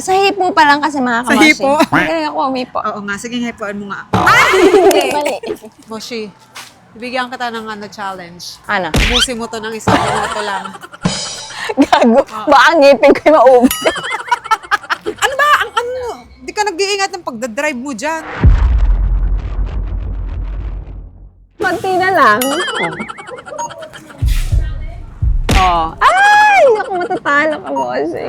Sa hipo pa lang kasi mga Sa kamoshi. hipo? Magaling ako umipo. Oo nga, sige, hipoan mo nga. Mali. Moshi, bibigyan kita ng challenge. Ano? Ubusin mo to ng isang minuto lang. Gago. Baka ngipin ko yung maubos. Ano ba? Di ka nag-iingat ng pagdadrive mo dyan. Konti na lang. Oh. Ay! Ako matatalo ka, bossy.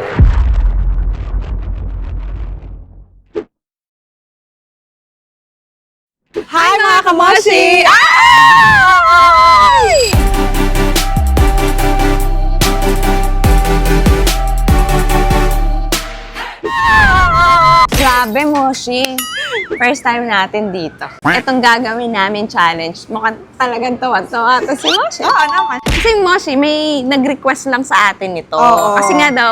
Hi mga kamoshi! Ay! Grabe, Moshi. First time natin dito. Itong gagawin namin challenge, mukhang talagang tawa-tawa ito si Moshi. Oo naman. Kasi Moshi, may nag-request lang sa atin ito. Oo. Kasi nga daw,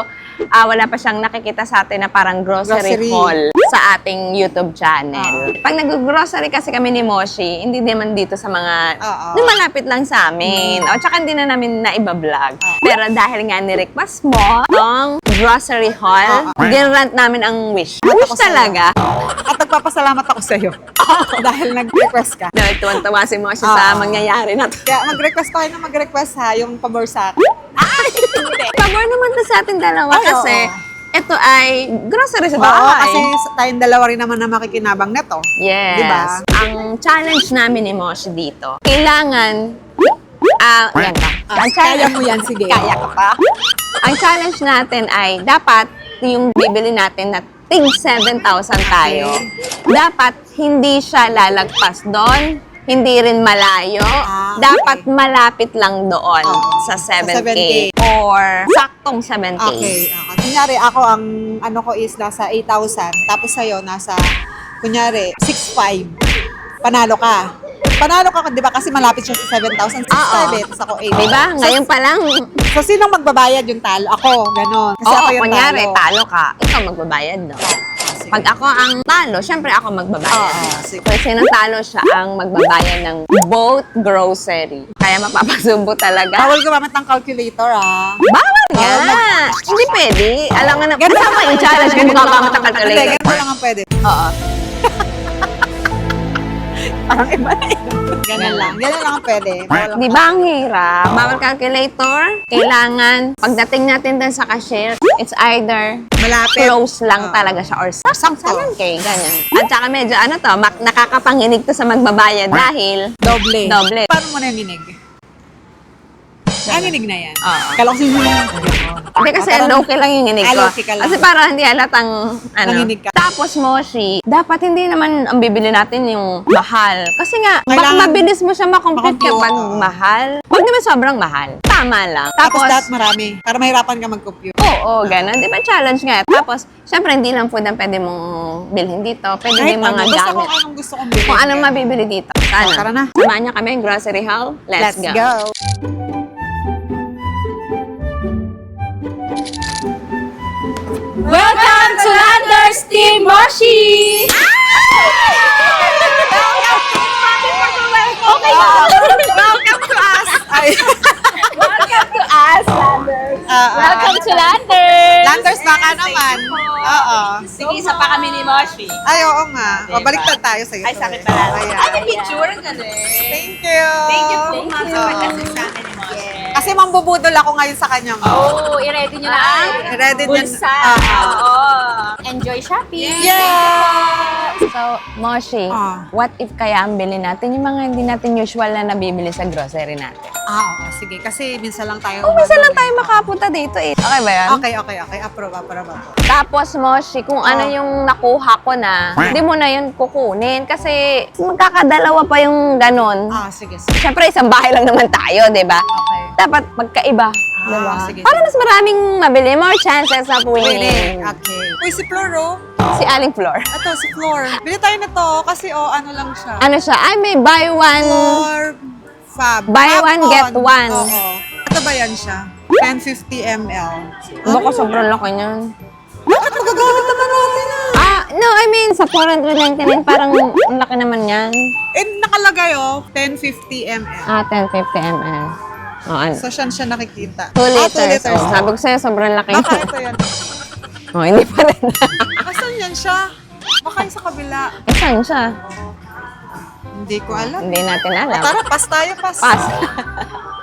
wala pa siyang nakikita sa atin na parang grocery haul sa ating YouTube channel. Pag nag-grocery kasi kami ni Moshi, hindi naman dito sa mga, yung malapit lang sa amin. O tsaka hindi na namin naiba-vlog. Pero dahil nga ni-request mo, itong grocery haul, ginrant namin ang wish. Wish talaga. At nagpapasalamat ako sa'yo. Dahil nag-request ka. Dahil tuwan-tawa si Moshi sa mangyayari na to. Kaya mag-request tayo na mag-request ha, yung pabor sa akin. Pabor naman to sa ating dalawa Ay, kasi ito ay grocery sa Oo, bahay. kasi tayong dalawa rin naman na makikinabang neto. Yes. Diba? Ang challenge namin ni Moshi dito, kailangan, yan pa. Kaya mo yan, sige. Kaya ka pa. Ang challenge natin ay dapat yung bibili natin na tig 7,000 tayo. Dapat hindi siya lalagpas doon, hindi rin malayo. Dapat malapit lang doon sa 7K. Or saktong 7K. Okay. Kunyari, ako ang ano ko is nasa 8,000. Tapos sa'yo, nasa, kunyari, 6,500. Panalo ka. Panalo ka, di ba? Kasi malapit siya sa 7,000. 6,500 eh. Tapos ako 8,000. Diba? Ngayon pa lang. So, sinong magbabayad yung talo? Ako, gano'n. Kasi Oo, ako yung kunyari, talo. talo ka. Ikaw magbabayad, no? Pag ako ang talo, syempre ako magbabayad. Sige. Kung sinong talo siya ang magbabayad ng both grocery. Kaya mapapasubo talaga. Bawal gumamit ng calculator, Bawal nga! Hindi pwede. Alam nga na, kasama yung challenge kung magagamit ang Hindi, calculator. ganito lang ang pwede. Oo. Parang iba na yun. Ganun lang. Ganun lang ang pwede. Bawal ang- Di ba ang hirap? Bawal calculator. Kailangan, pagdating natin dun sa cashier, it's either Malapit. close lang talaga siya or saktong 7K, ganyan. At saka medyo ano to, nakakapanginig to sa magbabayad dahil Doble. Doble. Paano mo na yung ginig? Ginig na yan. Oo. Kala ko siya Hindi kasi low-key lang yung inig ko. low-key ka lang. Kasi para hindi halatang ano. Nanginig ka. Tapos Moshi, dapat hindi naman ang bibili natin yung mahal. Kasi nga, baka Kailangan mabilis mo siya makompute makompute, kapag oo. mahal. Huwag naman sobrang mahal. Tama lang. Tapos dapat marami. Para mahirapan ka mag-compute. Oo, ganun. Di ba challenge nga? Tapos, syempre, hindi lang food ang pwede mong bilhin dito. Pwede din mga Basta gamit. kung anong gusto kong bilhin. Kung anong mabibili dito. Sana. Tara na. Samahan niyo kami, grocery haul. Let's go. Welcome to Landers Team Moshi! Okay. Welcome to us. Ay. Welcome to us, Landers! Ah, Welcome to Landers! Landers, baka naman. Oo. Sige, isa pa kami ni Moshi. Ay, oo nga. Baliktad tayo sa'yo. Ay, sakit pala. Ayan. Ay, may picture ka din. Thank you. Thank you po, Thank ma'am, you. sa pag-assist sa amin ni Moshi. Kasi mambubudol ako ngayon sa kanya. Oh, i-ready nyo na ang Ready din. bulsa. Oo. Enjoy shopping! Yeah! So, Moshi, what if kaya ang bilhin natin yung mga hindi natin usual na nabibili sa grocery natin? Oo. Sige. Kasi minsan lang tayo. Minsan lang tayo makapunta dito eh. Okay ba yan? Okay. Approve. Tapos, Moshi, kung ano yung nakuha ko na, hindi mo na yun kukunin. Kasi magkakadalawa pa yung ganon. Sige. Siyempre, isang bahay lang naman tayo, di ba? Okay. Dapat magkaiba. Diba? Sige. Para mas maraming mabili, more chances na winning. Okay. Uy, si Flor, oh. Si Aling Flor. Ito, si Flor. Bili tayo na to kasi, ano lang siya. Ano siya? Ay, may buy one. Flor Fab. Buy Fab one, on. get one. Oo. Ito ba yan siya? 1050 ml. Baka sobrang laki niyan. Bakit magagamit naman natin No, I mean, sa 499, parang ang laki naman yan. Nakalagay, 1050 ml. 1050 ml. Oh, ano? So, siya nakikita. 2 liters. 2 liters. Oh, sabi ko sa'yo, sobrang laki. Baka ito yan. Oh, hindi pa rin. Asan yan siya? Baka yung sa kabila. Saan siya? Hindi ko alam. Hindi natin alam. Tara, pass tayo, pass. Pass.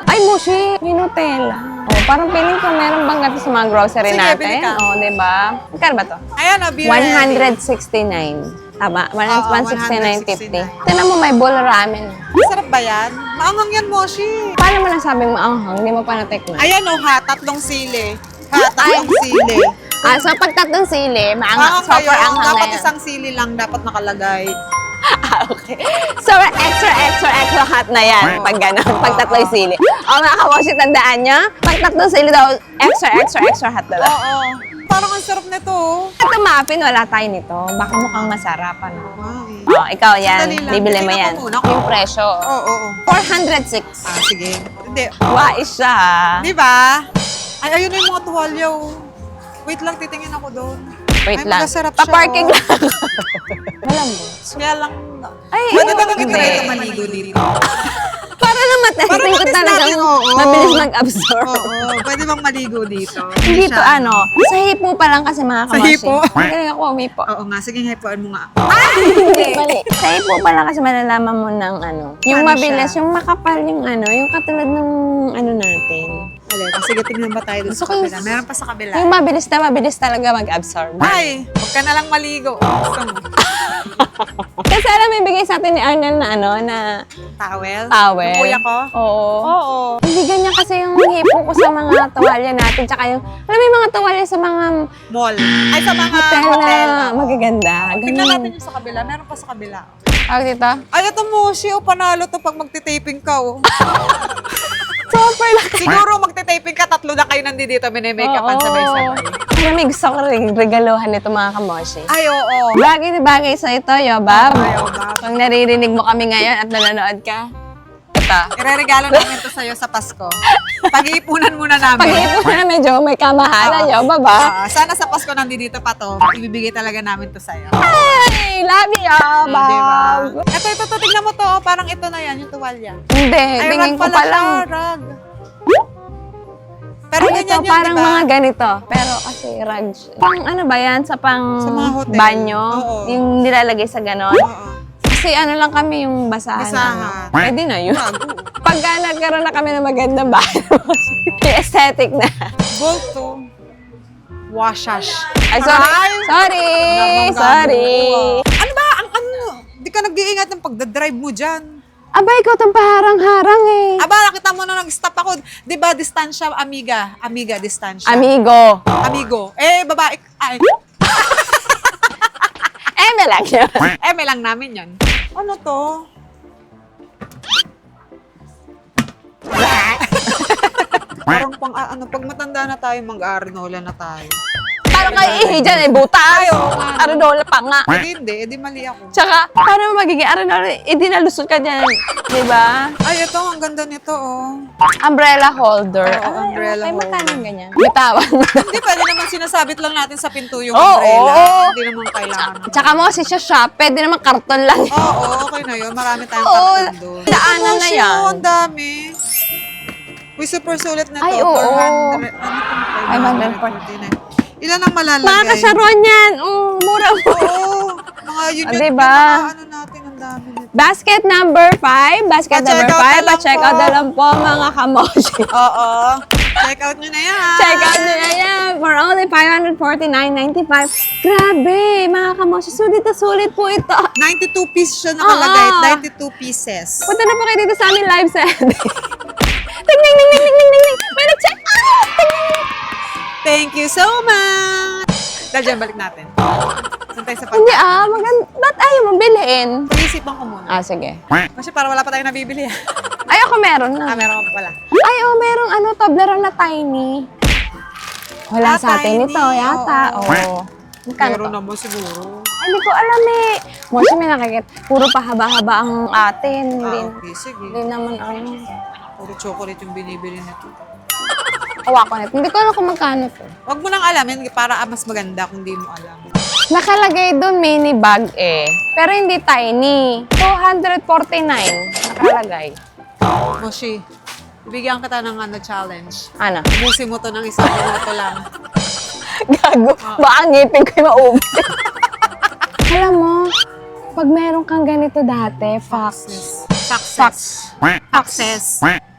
Ay, Moshi, may Nutella. Oh, parang feeling ko meron bang gato sa mga grocery Sige, natin? bili ka. Oh, di ba? Magkano ba to? Ayan, be ready. 169. Tama? Oo, 169.50. 169. Tignan mo, may bowl ramen. Sarap ba yan? Maangang yan, Moshi. Paano mo nasabing maanghang? Hindi mo pa natikman. Ayan o, ha, 3 sili. Ha, 3 sili. Ah, so pag tatlong sili, maanghang. Maangang Super kayo. anghang na Dapat yan. isang sili lang dapat nakalagay. Ah, okay. So, extra hot na yan. Pag gano'n, pag tatlo'y sili. O, mga kamoshi, tandaan nyo? Pag tatlong sili daw, extra hot na lang. Oo. Parang ang sarap nito. Oh. Ito, muffin, wala tayo nito. Baka mukhang masarap, ano? Wow, eh. Oh, ikaw yan. Sandali lang. Bibili mo Tingnan yan. ko muna. Yung presyo. Oo. 406. Ah, sige. Hindi. Wais siya, ha? Di ba? Ay, ayun na yung mga tuwalya, oh. Wait lang, titingin ako doon. Wait Ay, lang. masarap siya, Pa-parking oh. lang. Alam mo. Kaya lang, Ay, pwede ba hindi. ito maligo dito? Para naman, Para testing ko matest talagang natin, oo. mabilis mag-absorb. Oo, pwede bang maligo dito? Hindi to, siya- ano, sa hipo pa lang kasi mga Sa kamoshi. hipo? Magaling ako umipo. Oo nga, sige, hepoan mo nga. Hindi, mali. Sa hipo pa lang kasi malalaman mo ng ano. Yung Paano mabilis, siya? yung makapal yung ano, yung katulad ng ano natin. Alin, sige, tignan ba tayo doon sa Gusto ko kabila? Meron pa sa kabila. Yung mabilis talaga mag-absorb. Ay, huwag ka na lang maligo. Gusto mo? Kasi alam mo, ibigay sa atin ni Arnel na ano, na Towel? towel. Yung kuya ko? Oo. Oo. Hindi ganyan kasi yung hipo ko sa mga tuwalya natin. Tsaka yung, alam mo yung mga tuwalya sa mga Mall. Ay, sa mga hotel hotel. na magaganda. Tignan Ganun. natin yung sa kabila. Meron pa sa kabila. Tawag dito? Ay, ito Moshi, panalo to pag magtitaping ka, oh. Super laki. Siguro magtitaping ka, 3 na kayo nandito, mini-makeupan sabay-sabay. Alam mo, gusto ko rin regaluhan nito mga kamoshi. Ay, oo. Bagay na bagay sa ito, Yobab. Ay, Yobab. Pag naririnig mo kami ngayon at nanonood ka, ito. Ireregalo namin to sa'yo sa Pasko. Pag-iipunan muna namin. Pag-iipon na medyo may kamahalan, Oo. Yobab, ha? Sana sa Pasko nandito pa to. Ibibigay talaga namin to sa'yo. Ay, love you, Yobab. Diba? Ito, tignan mo to. oh. Parang ito na yan, yung tuwalya. Hindi, Ay, tingin rag ko pala pa lang. siya, rag. Pero Ay, ito, ganyan yun, parang diba? mga ganito. Pero kasi rug. Pang ano ba yan? Sa pang Sa mga hotel. banyo? Oo. Yung nilalagay sa ganon? Oo. Kasi ano lang kami yung basahan. Basahan. Ano. Pwede na yun. Pagka nagkaroon na kami ng magandang bahay, yung aesthetic na. Gold to. Washash. Ay, sorry. Sorry. Sorry. Ano ba? Ano? Di ka nag-iingat ng pagdadrive mo dyan. Aba, ikaw itong paharang-harang eh. Aba, nakita mo na nag-stop ako. Di ba, distansya, amiga. Amiga, distansya. Amigo. Amigo. Eh, babae. Ay, Eme lang yun. may lang namin yan. Ano to? Parang pang, ano, pag matanda na tayo, mag-arnola na tayo. Parang kayo ihi dyan eh, butas. Aronola pa nga. Hindi, edi mali ako. Tsaka, paano magiging aronola? Dinalusot ka dyan. Di ba? Ay, ito, ang ganda nito, oh. Umbrella holder. Oo, umbrella okay, holder. magkano yung ganyan? Bitawan. Hindi, pwede naman sinasabit lang natin sa pinto yung Oo, umbrella. oo. Hindi naman kailangan. Tsaka mo kasi siya shop, pwede naman karton lang. Oo, okay na yun. Marami tayong Oo, karton doon. daanan na yan. Oh, ang dami. Uy, super sulit na to. Ay, oo. 400. Ano itong 549. Ilan ang malalagay? Mga kasyaron yan. Mura mo. Oo. Mga yun Ah, yun. diba? Yung mga ano natin, ang dami nito. Basket number 5. Basket Pa-check number out na 5. lang Pa-check po. out na lang po mga kamoshi. Oo. Check out nyo na yan. Check out nyo na yan. For only 549.95. Grabe, mga kamoshi. Sulit na sulit po ito. 92 pieces siya nakalagay. Oo. 92 pieces. Punta na po kayo dito sa amin live set. Ting, ting, ting, ting, ting, ting, ting. May nag-check out. Ting, ting, ting. Thank you so much. Dahil dyan, balik natin. Saan tayo sa Hindi maganda. Ba't ayaw mo bilhin? Pag-isipan ko muna. Ah, sige. Kasi para wala pa tayong nabibili. Ay, ako meron na. Meron ka pala. Ay, merong Toblerone na tiny. Wala sa atin tiny. ito, yata. Oo. Oo. Magkano Meron to? naman siguro. Ay, hindi ko alam eh. Moshi, may nakikita. Puro pahaba-haba ang atin. Hindi, Okay, sige. hindi naman ano. Puro chocolate yung binibili nito. Awa ko nito. Hindi ko alam kung magkano to. Huwag mo nang alamin para mas maganda kung di mo alam. Nakalagay doon mini bag eh. Pero hindi tiny. 249 nakalagay. Moshi, bibigyan kita ng challenge. Ano? Ubusin mo to ng isang minuto lang. Gago. Baka ngipin ko yung maubos. Alam mo, pag meron kang ganito dati, Success.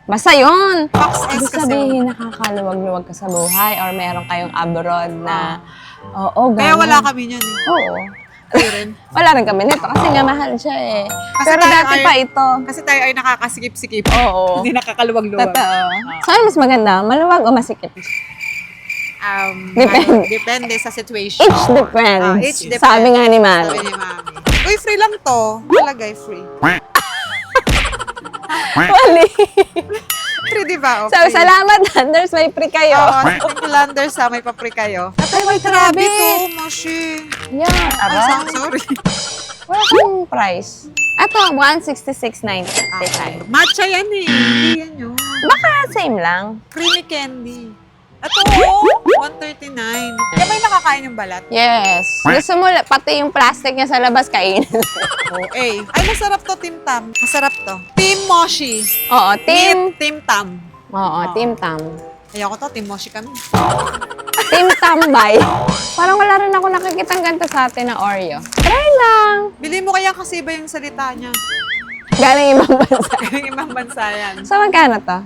Basta yun. Success Ibig kasi. sabihin, nakakaluwag-luwag ka sa buhay or meron kayong abroad na, oo, Kaya ganun. wala kami niyan eh. Oo. Kayo rin. Wala rin kami nito kasi nga mahal siya eh. Pero tayo dati ay- pa ito. Kasi tayo ay nakakasikip-sikip. Oo. Hindi nakakaluwag-luwag. Totoo. So, ano mas maganda? Maluwag o masikip? Depende. Depende sa situation. Each depends. Each depends. Sabi nga ni Mami. Sabi ni Mami. Uy, free lang to. Malagay free. Mali. Free, di ba? So, salamat, Landers. May free kayo. Oo, thank you, Landers, ha. May pa-free kayo. Ay, may grabe to, Moshi. Yan. Ay, Aray. sorry. Wala kang price. Ito, 166.95. Matcha yan eh. Hindi yan yun. Baka same lang. Creamy candy. Ito, 139. Kaya may nakakain yung balat? Yes. Gusto mo, pati yung plastic niya sa labas, kainin. Oo. Ay, masarap to, Tim Tam. Masarap to. Team Moshi. Oo, team. Meet Team Tam. Oo, team Tam. Ayoko to, Team Moshi kami. Team Tambay. Parang wala rin ako nakikitang ganito sa atin na Oreo. Try lang. Bili mo kaya kasi iba yung salita niya. Galing ibang bansa. Yung ibang bansa yan. So, magkano to?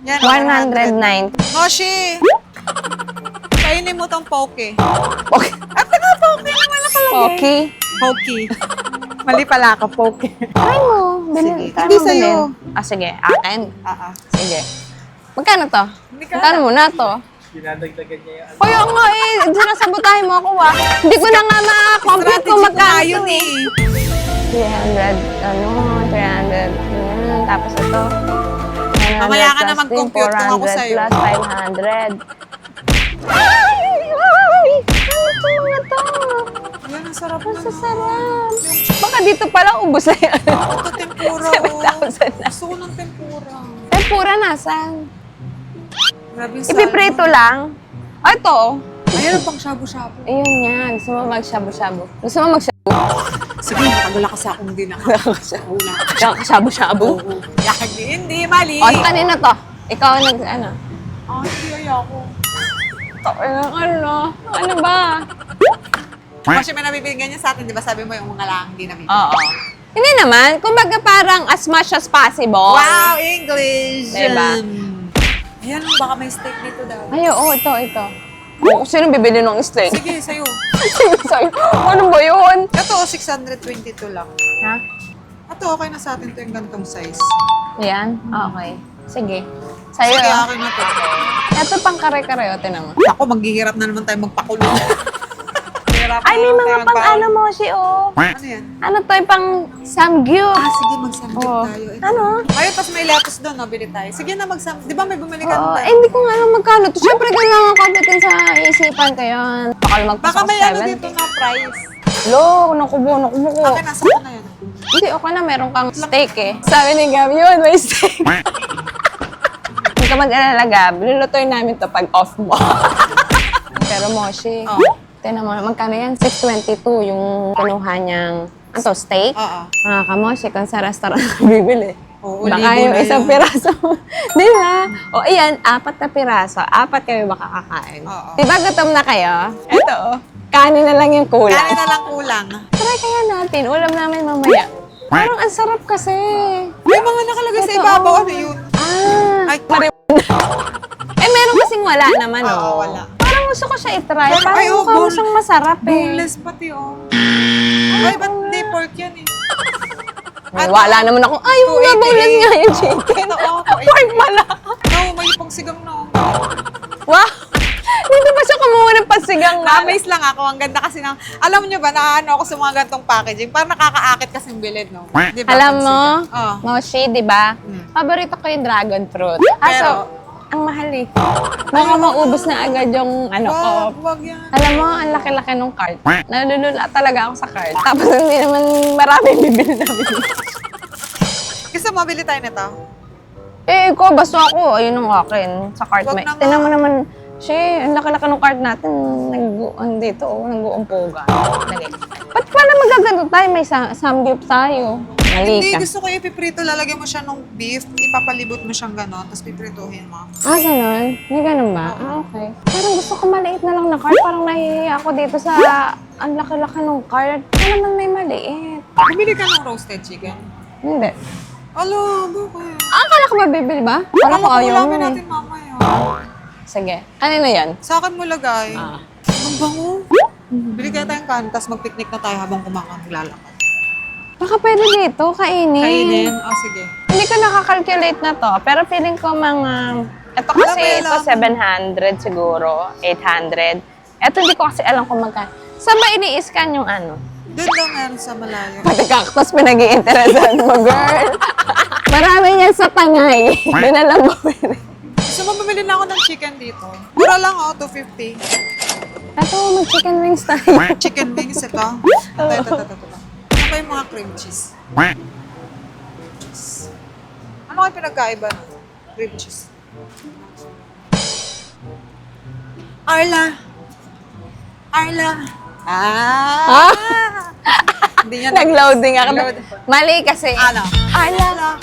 Yan, 109. Moshi! Kainin mo tong poke. Okay. At nga, poke naman nakalagay. Okay. Poke. Mali pala ako, poke. Try mo. Bilhin. Sige. Try Hindi mo sa'yo. bilhin. Ah, sige. Akin. Sige. Magkano to? Hindi ka Magkano muna to? Dinadagdagan niya yung Kaya nga eh, sinasabotahin mo ako Hindi ko na nga ma-compute kung magkano yun to eh. 300, 300, tapos ito. 900 Mamaya ka na plus mag-compute kung ako 400 sa'yo. plus 500. Ay! Ano to mga to? Yan, ang sarap Ang na. sasarap. Baka dito pala ubos na yan. Ito, tempura. 7,000 na. Gusto ko ng tempura. Tempura nasan? Grabe yung Ipiprito lang. Ah, ito. Ayun, pang shabu-shabu. Ayun nga. Gusto mo mag-shabu-shabu? Gusto mo mag-shabu? Sige, nakagula kasi akong hindi nakakashabu. Shabu-shabu? Oo. Yagi, hindi, mali. O, kanina to. Ikaw nag, ano? Hindi, ayoko. Ano ba? Kasi may nabibigyan niya sa atin, di ba sabi mo yung mga lang hindi nabibigyan. Oo. Hindi naman. Kumbaga parang as much as possible. Wow, English! Diba? Ayan, baka may steak dito daw. Ay, oo, ito. Oo, sino bibili ng steak? Sige, sa'yo. Sa'yo. Ano ba yun? Ito, 622 lang. Ha? Ito, okay na sa atin to yung gantong size. Ayan? Okay. Sige. Sa'yo. Sige, akin na to. Ito pang kare-kare, o, tinan mo. Ako, maghihirap na naman tayo magpakulo. Ay, may mga pang ano mo, oh. Ano yan? Ano to, yung pang samgyup. Sige, mag-samgyup Oo. tayo. Ito. Ano? Ayun, tapos may lettuce doon, no? Bili tayo. Sige na, mag-samgyup. Di ba may bumili ka Oo, na? hindi ko nga alam magkano to. Siyempre, kailangan ko din sa isipan ko yun. Baka Baka magpasok may 7. ano dito na price. Lo, nakubo ko. Akin, nasa ko na yan. Hindi, okay na. Meron kang steak eh. Sabi ni Gab, yun, may steak. Huwag ka mag-alala, Gab. Lulutuin namin to pag off mo. Pero Moshi, tinan mo, magkano yan? 622 yung kinuha niyang, ano to, steak? Oo. Mga kamoshi, kung sa restaurant ka bibili. Oo, Baka libo yung na isang yun. piraso. Di ba? O ayan, 4 na piraso. 4 kayo baka kakain. Oo. Di ba gutom na kayo? Ito, kanin na lang yung kulang. Kanin na lang kulang. Try kaya natin. Ulam namin mamaya. Parang ang sarap kasi. May mga nakalagay sa Ito, ibabaw. oh. Ano yun? Ah. Ay, Eh, meron kasing wala naman, Oo, oh. wala. Parang gusto ko siya itry. Pero, Parang ay, oh, mukha mo bone- siyang masarap eh. boneless pati, oh. Ay, ba't hindi pork yan eh? Ay, wala naman ako. Ay, yung 288. boneless nga yung chicken. Ito, oh, Pork pala. No, may pagsigang na. Wow! Hindi ba siya kumuha ng pasigang na? Na-amaze lang ako. Ang ganda kasi ng... Alam nyo ba, naano ako sa mga gantong packaging. Parang nakakaakit kasi yung bilid, no? Di ba? Alam mo, Oh. Moshi, di ba? Paborito ko yung dragon fruit. Kaso, ang mahal eh. Baka maubos na agad yung ano ko. Wag yan. Alam mo, ang laki-laki ng cart. Nalulula talaga ako sa cart. Tapos hindi naman maraming bibili namin. Gusto mo, bili tayo nito? Eh, ikaw, basta ako. Ayun ang akin. Sa cart. Wag May, na nga. tinan mo naman, ang laki-laki ng cart natin. Dito, nag-uumpugan. Ba't pala magaganto tayo? May samgyup tayo. Mali Hindi, ka. gusto ko ipiprito. Lalagyan mo siya ng beef, ipapalibot mo siyang gano'n, tapos piprituhin mo. Ah, ganun? May ganun ba? Ah, okay. Parang gusto ko maliit na lang na card. Parang nahihiya ako dito sa ang laki-laki ng card. Ano naman may maliit? Bumili ka ng roasted chicken. Hindi. Alo, bakit? Ah, akala ko ba bibili ba? Parang ko ayaw mo Ulamin eh. natin mamaya. Sige. Ano na yan? Sa akin mo lagay. Ah. Ang bango. Bili kaya tayong kanin, tapos mag-picnic na tayo habang maglalakad. Baka pwede dito, kainin. Kainin? Oh, sige. Hindi ko nakakalculate na to, pero feeling ko mga... Ito kasi, ito 700 siguro, 800. Ito hindi ko kasi alam kung magkano. Saan ba ini-scan yung ano? Doon lang meron sa malayo. Pati cactus pinag-iinteresan mo, girl. Marami yan sa Tangay. Doon na lang bumili. Gusto mo bumili na ako ng chicken dito? Mura lang, oh, 250. Ito, mag-chicken wings tayo. Chicken wings ito. Ito. Ano ba yung mga cream cheese? Ano kayo pinagkaiba nun? Cream cheese. Arla. Ah! Hindi niya Nag-loading ako. Nag-load. Mali kasi. Ano? Arla.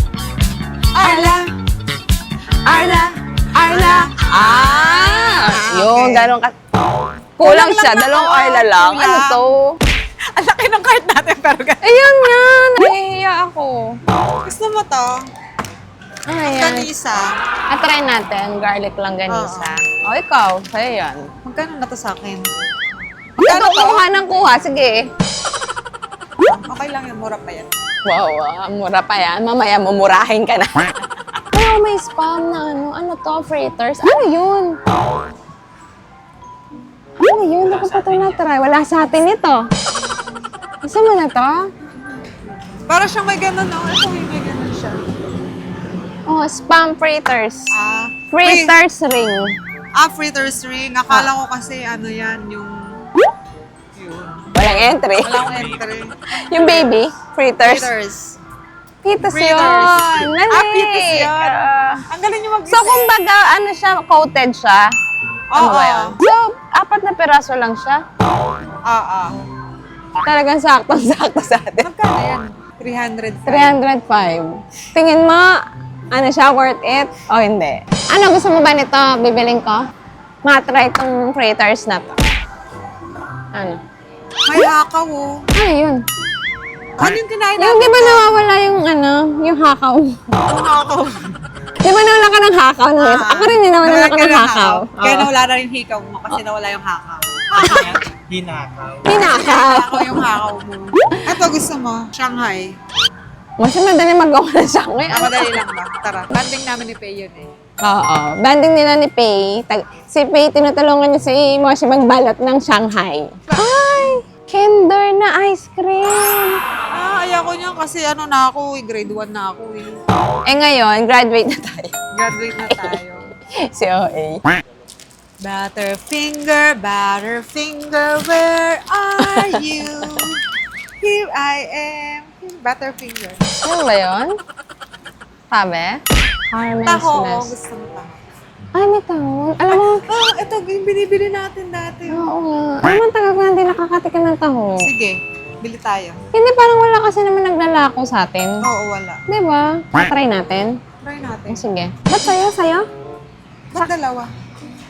Yung Okay. gano'n ka. Kulang Kulang siya. lang Dalawang ako. Arla lang. Ano Kulang. to? Ang laki ng cart natin, pero Ayun nga. Nahihiya ako. gusto mo to? Ayan. Ganisa. Try natin. Garlic lang ganisa. O, ikaw. Sa'yo yan. Magkano na to sa akin? Ikaw kuha ng kuha. Sige. Okay lang yun, mura pa yan. Wow, mura pa yan. Mamaya mumurahin ka na. Pero may spam na ano. Ano to? Fritters. Ano yun? Ano yun? Hindi ko pa ito na-try. Wala sa atin ito. Gusto mo na to? Para siyang may ganun, no? Ito may ganun siya. Oh, spam fritters. Fritters. Fritters ring. Fritters ring. Akala ko kasi ano yan, yung... Yun. Walang entry. Wala akong entry. Yung baby, fritters. Fritters. Pitas Fritters. yun. Nalik. Pitas yun. Ang galing niyo mag-isa. So, kumbaga, ano siya, coated siya. Ano Oo. ba yun? So, 4 na piraso lang siya. Talagang saktong-sakto sa atin. Magkano yan? 300. 305. Tingin mo, ano siya, worth it? O hindi? Ano, gusto mo ba nito? Bibiling ko? Matry itong fritters na to. Ano? May hakaw, oh. Ano yun? Ano yung kinain Yung di ba nawawala yung ano, yung hakaw? Ang hakaw. Di ba nawala ka ng hakaw? Ako rin din nawala ka ng hakaw. Kaya Oo. nawala na rin hikaw mo kasi nawala yung hakaw. Hinakaw. Pinakaw. Ako yung hakaw mo. Ito gusto mo, Shanghai. Mas madali magawa ng Shanghai. Madali lang ba? Tara, banding namin ni Pei yun eh. Oo. Banding nila ni Pei. Si Pei, tinutulungan niya si Moshi magbalot ng Shanghai. Ay! Kinder na ice cream. Ayaw ko niyan kasi ano na ako eh, grade 1 na ako eh. Eh ngayon, graduate na tayo. Graduate na tayo. Si OA. Butterfinger, where are you? Here I am. Butterfinger. Ano ba yun? Sabi? Harmless Taho, Mess. gusto mo taho. Ay, may tahon. Alam mo, Ito, yung binibili natin dati. oo nga. Alam mo, tagal ko na hindi nakakatikim ng taho. Sige, bili tayo. Hindi, parang wala kasi naman naglalako sa atin. Oo, wala. Di ba? Try natin. Try natin. Sige. Ba't sa'yo? Sa'yo? Ba't dalawa?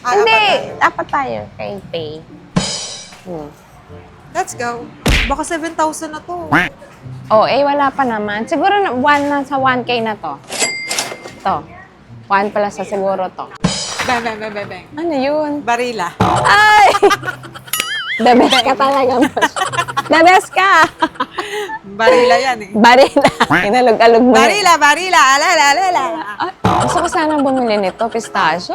Hindi. Apat tayo. Apat tayo. Kay Pay. Let's go. Baka 7,000 na to. Oh, wala pa naman. Siguro nasa 1K na to. To. 1 pala sa siguro to. Bang, bang, bang, bang, bang. Ano yun? Barila. Ay! The best ka talaga. The best ka! Barila yan eh. Barila. Inalog-alog mo. Barila, alala. Ay, gusto ko sanang bumili nito, pistachio.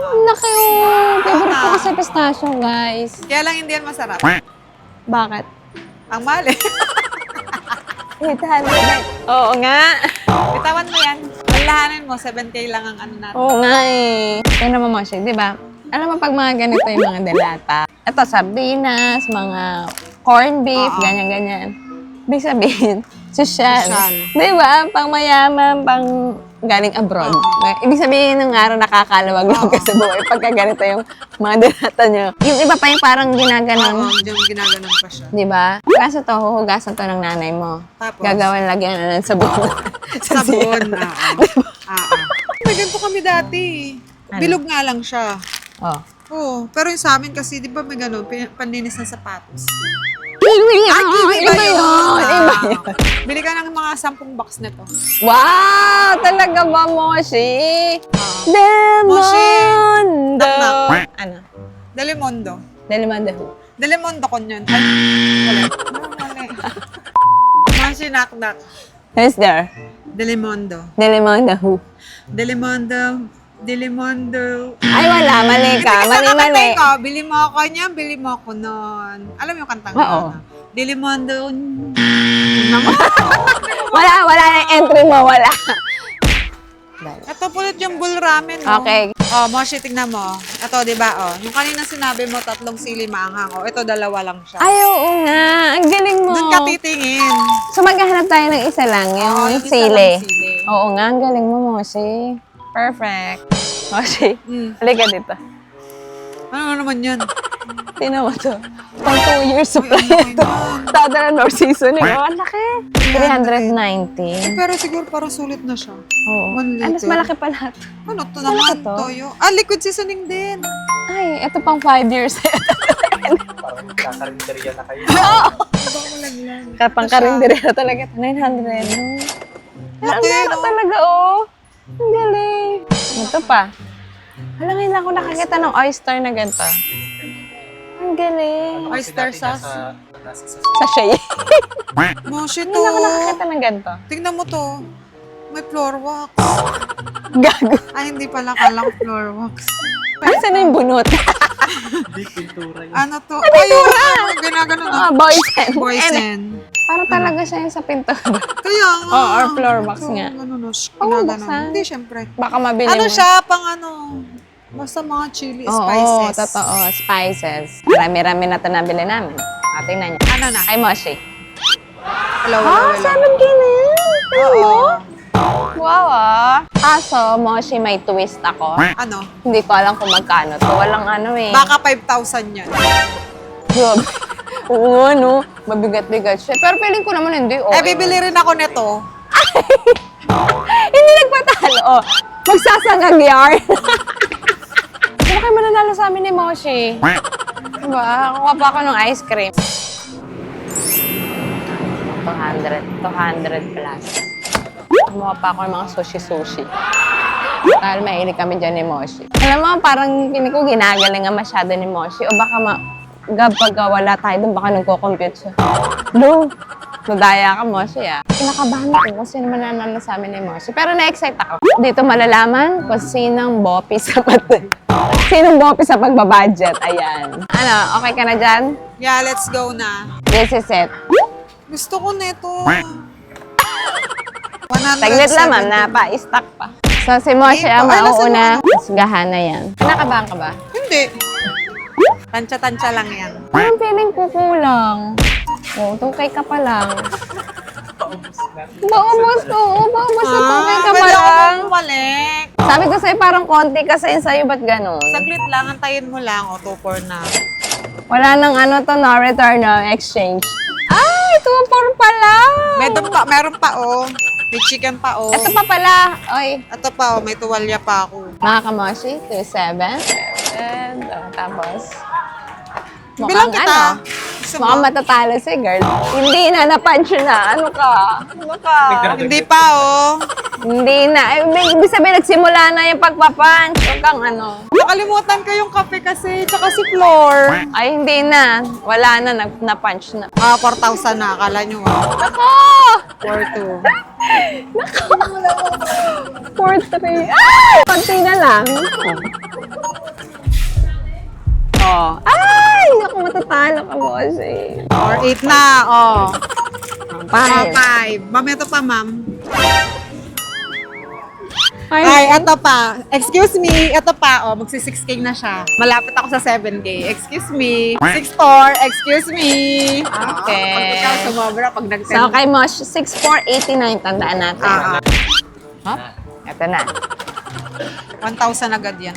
Ang laki oh. Favorite ko kasi pistachio, guys. Kaya lang hindi yan masarap. Bakit? Ang mahal eh. 800. Oo nga. Bitawan mo yan. Lahanin mo, 7K lang ang ano natin. Oo nga eh. Kaya naman mo siya, di ba? Alam mo, pag mga ganito yung mga delata, ito, sardinas, mga corned beef, Oo. ganyan-ganyan. Ibig sabihin, social. Social. Di ba? Pang mayaman, pang galing abroad. Ibig sabihin ng araw nakakalawag lang ka sa buhay pagka ganito yung mga dinata nyo. Yung iba pa yung parang ginaganon. Oo, yung ginaganon pa siya. Di ba? Kaso to, huhugasan to ng nanay mo. Tapos? Gagawin lagyan na ng sabon. Sabon. May ganito kami dati. Ano? Bilog nga lang siya. Oh. Oo. Pero yung sa amin kasi, di ba may gano'n, panlinis ng sapatos. Iba Iba yun! Iba yun! Bili ka ng mga 10 box nito. Wow! Talaga ba, Moshi? Moshi! Demondo! Knock, Ano? Delimundo. Delimondo who? Delimundo ko yun. Ay, wala. Mali. Moshi knock. Who's there? Delimundo. Delimondo who? Delimundo. Ay, wala. Mali ka. Mali. Ko, bili mo ako niyan, bili mo ako nun. Alam mo yung kantang Oo. yun? Delimundo. Wala na yung entry mo. Wala. Ito pulot yung bull ramen mo. Okay. Oh, Moshi, tingnan mo. Ito, di ba, oh. Yung kanina sinabi mo, 3 sili maanghang. Oh, ito, 2 lang siya. Ay, oo nga. Ang galing mo. Doon ka titingin. So, maghahanap tayo ng isa lang. Yung Oo, yung isa sili. lang sili. Oo nga. Ang galing mo, Moshi. Perfect. Moshi, halika dito. Ano naman yan? Tingnan mo to. Pang 2 years supply ito. Tadala no seasoning. Oh, ang laki. 390. Pero siguro parang sulit na siya. Oo. 1 Ay, mas liter. malaki pala ito. Ano to naman? to? Toyo. Ah, liquid seasoning din. Ay, ito pang 5 years. Parang kakarinderya na kayo. Pang karinderya talaga. 900. Ang Laki, laki no? talaga, oh. Ang galing. Ito pa. Hala, ngayon lang ako nakakita ng oyster na ganito. Ang galing. Oyster sauce. Sachet. Moshi to. Ngayon lang ako nakakita ng ganito. Tingnan mo to. May floor wax. Gago. Ay, hindi pala. Kala ko floor wax. Asan na yung bunot? Di pintura yun. Ano to? Ay, ginagano na. Boysen. Boysen. Para talaga siya yung sa pintura. Kaya nga. Oh, or floor wax So, nga. Ano no? Oo, Ginagano. buksan. Hindi, syempre. Baka mabili Ano mo. siya? Pang ano? Basta mga chili spices. Oo, totoo. Spices. Marami-rami na ito nabili namin. Tingnan niyo. Ano na? Ay, Moshi. Hello. 7K na yan. Oo. Wow, ah. Kaso, Moshi, may twist ako. Ano? Hindi ko alam kung magkano to. Walang ano eh. Baka 5,000 yan. Grabe. Oo, no. Mabigat-bigat siya. Pero feeling ko naman hindi. Okay. Bibili rin ako nito. Hindi nagpatalo. Oh, magsasangag yarn. Ano kayo mananalo sa amin ni Moshi? Diba? Kuha pa ako ng ice cream. 200 plus. Kumuha pa ako ng mga sushi-sushi. Dahil mahilig kami dyan ni Moshi. Alam mo, parang hindi ko ginagalingan masyado ni Moshi. O baka pag wala tayo doon, baka nagko-compute siya. No! Nadaya ka, Moshi, ah. Kinakabahan ako kung sino mananalo sa amin ni Moshi. Pero na-excite ako. Dito malalaman kung sinong bopi sa sinong bopi sa pagbabudget. Ayan. Ano, okay ka na dyan? Yeah, let's go na. This is it. Gusto ko nito. Taglit lang, ma'am. Napa-stock pa. So, si Moshi ang Ay, nasa mauuna. Gasgahan na yan. Kinakabahan ka ba? Hindi. Tansya-tansya lang yan. Parang feeling ko kulang. Oh, 2K ka pa lang. Baubos ko. Baubos na 2K ka pa pwede ako lang. bumalik. Sabi ko sa'yo, parang konti kasi sa'yo, ba't ganun? Saglit lang, antayin mo lang. O, 2-4 na. Wala nang ano to, no return, no exchange. Ay, 2-4 pala. Meron pa, oh. May chicken pa, oh. Ito pa pala. Oy, Ito pa, oh. May tuwalya pa ako. mga kamoshi, 2-7. And, tapos, Bilang kita. Gusto mo? mukhang matatalo si girl. Hindi na, na-punch na. Ano ka? Ano ka? Hindi pa, oh. Hindi na. Ibig sabihin, nagsimula na yung pagpapunch. Huwag kang ano. Nakalimutan ko yung kape kasi, tsaka si Floor. Ay, hindi na. Wala na, na-punch na. 4,000 na, akala nyo, ah. Ako! 4,2. 4-3. Ay! Konti na lang. Oh. Ay! Naku, matatalo ka, bossy. 4,8 na, oh. 5. 5. Ma'am, ito pa, ma'am. Ay, Ay, ito pa. Excuse me, ito pa. Oh, magsi-6K na siya. Malapit ako sa 7K. Excuse me. 6,4. Excuse me. Okay. Pag ikaw sumobra, pag so, kay Mosh, 6,489. Tandaan natin. Ah, Hop. Ito na. 1,000 agad yan.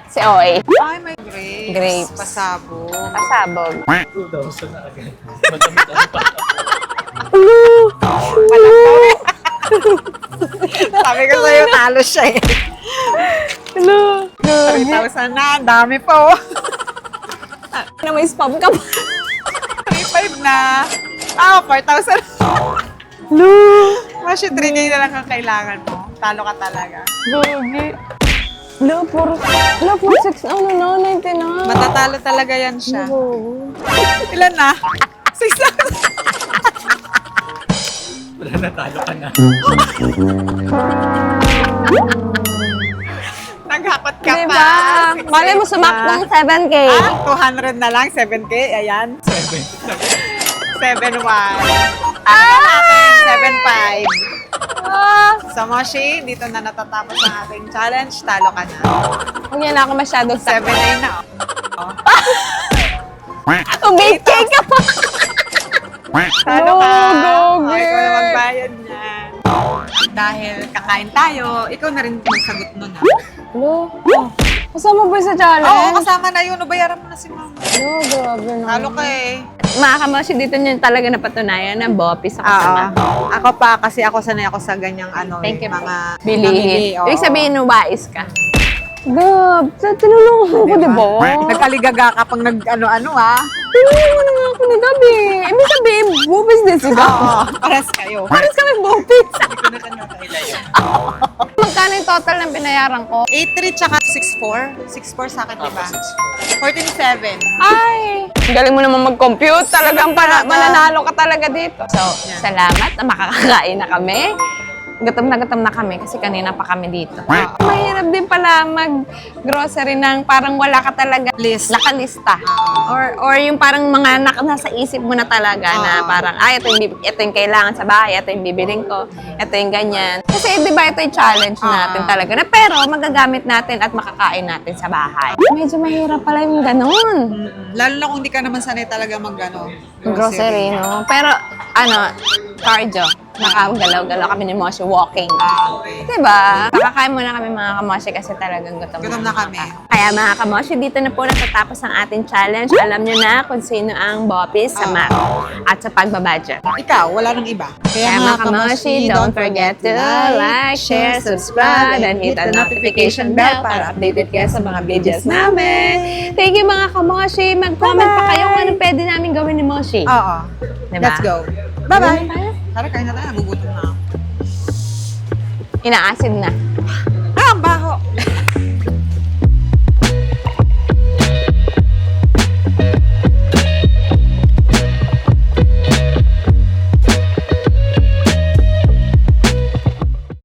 Si OA. Ay, may grapes. Grapes. Pasabog. Pasabog. 2,000 na agad. Madami ang pa. Sabi ko sa'yo, talo siya eh. Hello. 3,000 na, dami po. Na may spam ka pa. 3,500 na. 4,000. Hello. Masya, 3K na lang ang kailangan mo. Talo ka talaga. Gogi. Hello, puro 6, ano na, 99. Matatalo talaga yan siya. Oo. Ilan na? 6,000. Wala na, talo ka na. Naghakot ka Diba? pa. Malay mo sumakto ng 7K. 200 na lang, 7K. Ayan. 7,100. Ah! Natin, 7,500. Ah! So, Moshi, dito na natatapos ang ating challenge. Talo ka na. Huwag yan ako masyadong 7,900 na. Tumate ka pa. Talo ka. Gogi. O, ikaw na magbayad niyan. Dahil kakain tayo, ikaw na rin magsagot nun, ha? Hello? Kasama ba sa challenge? Oo, kasama na yun. Bayaran mo na si mama. Hello, grabe na. Talo ka eh. Mga kamoshi, dito nyo talaga napatunayan na bopis ako Oo. sama. Ako pa, kasi ako sanay ako sa ganyang ano, Thank you. mga Bilihin. oo. Ibig sabihin, nubais ka. Gab, tinulungan ko, di ba? Nagkaligaga ka pang nag-ano-ano, ha? Tinulungan na nga ako ni Gabi. Ibig sabihin, bopis din si Gab. Oo, pares kayo. Pares kami bopis. Hindi ko na kanya kailayo. Magkano yung total ng binayaran ko? 8,300 tsaka 6,400. 6,400 sa akin, di ba? 14,700. Ay, ang galing mo naman mag-compute. Talagang mananalo ka talaga dito. So, salamat na makakakain na kami. Gutom na kami kasi kanina pa kami dito. Mahirap din pala mag-grocery ng parang wala ka talaga List. nakalista. Or yung parang mga nasa isip mo na talaga na parang, ito yung kailangan sa bahay, ito yung bibiling ko, ito yung ganyan. Kasi di ba ito yung challenge natin talaga na pero magagamit natin at makakain natin sa bahay. Medyo mahirap pala yung ganun. Lalo na kung di ka naman sanay talaga mag-ano. Grocery, no? Pero, cardio. Nakagalaw-galaw kami ni Moshi walking. Okay. Diba? Kakakain muna kami mga kamoshi kasi talagang gutom Gutom na kami. Kaya mga kamoshi, dito na po natatapos ang ating challenge. Alam nyo na kung sino ang bopis sa math at sa pagbabudget. Ikaw, wala nang iba. Kaya mga kamoshi, don't forget to like, share, subscribe, and hit the notification bell para updated kayo sa mga videos namin. Thank you mga kamoshi. Mag-comment pa kayo kung anong pwede namin gawin ni Moshi. Oo. Diba? Let's go. Bye-bye. Bye. Tara, kain na tayo. Nagugutom na ako. Inaasid na.